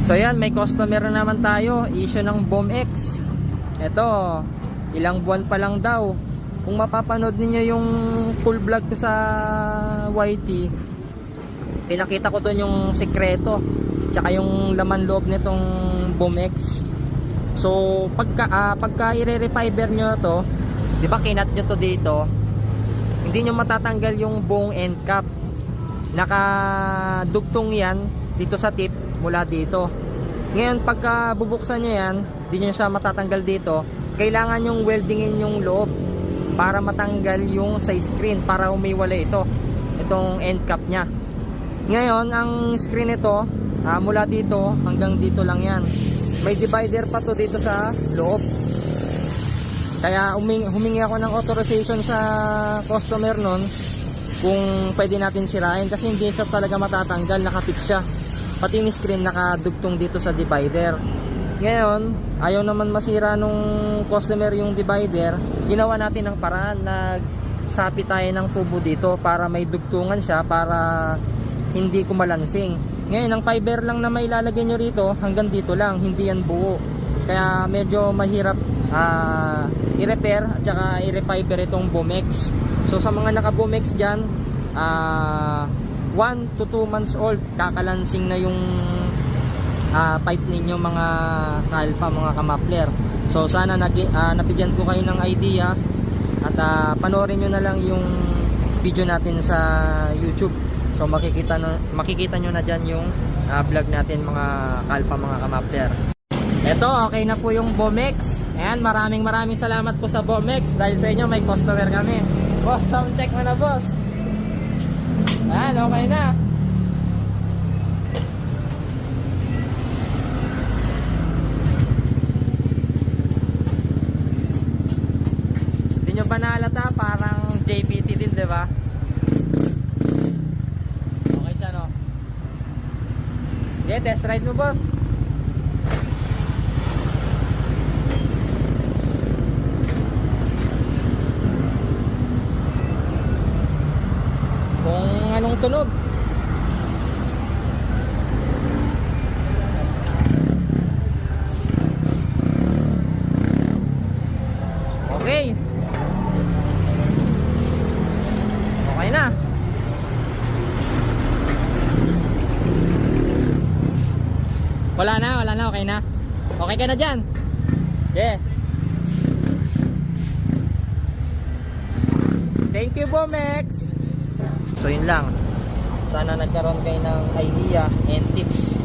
So yan, may customer na naman tayo, issue ng BOMX. Ito, ilang buwan pa lang daw. Kung mapapanood ninyo yung full vlog ko sa YT, pinakita ko doon yung sekreto tsaka yung laman loob nitong BOMX. So pagka i-refiber nyo to, di ba kinat nyo to dito, hindi nyo matatanggal yung buong end cap. Nakadugtong yan dito sa tip mula dito. Ngayon pagka bubuksan nyo yan, hindi nyo siya matatanggal dito. Kailangan yung weldingin yung loob para matanggal yung sa screen, para umiwalay itong end cap nya. Ngayon ang screen nito mula dito hanggang dito lang yan. May divider pa to dito sa loob. Kaya humingi ako ng authorization sa customer nun kung pwede natin sirain, kasi hindi siya talaga matatanggal, nakapix siya. Pati yung screen nakadugtong dito sa divider. Ngayon ayaw naman masira nung customer yung divider, ginawa natin ng paraan, nagsapi tayo ng tubo dito para may dugtungan siya, para hindi kumalansing. Ngayon ang fiber lang na may lalagay nyo rito hanggang dito lang, hindi yan buo. Kaya medyo mahirap i-repair at saka i-refiber itong BOMX. So sa mga naka BOMX dyan, 1 to 2 months old, kakalansing na yung pipe ninyo mga ka-alpha, mga ka-muffler. So sana nabigyan ko kayo ng idea at panoorin nyo na lang yung video natin sa YouTube. So makikita nyo na dyan yung vlog natin mga ka-alpha, mga ka-muffler. Eto, okay na po yung BOMX. Ayan, maraming salamat po sa BOMX. Dahil sa inyo may customer kami. Boss, sound check mo na boss. Ayan, okay na. Hindi nyo ba naalata? Parang JBT din, diba? Okay siya, no? Okay, test ride mo boss. Kung anong tunog. Okay. Okay na. Wala na, okay na. Okay ka na dyan. Yeah. Thank you BOMX. So yun lang, sana nagkaroon kayo ng idea and tips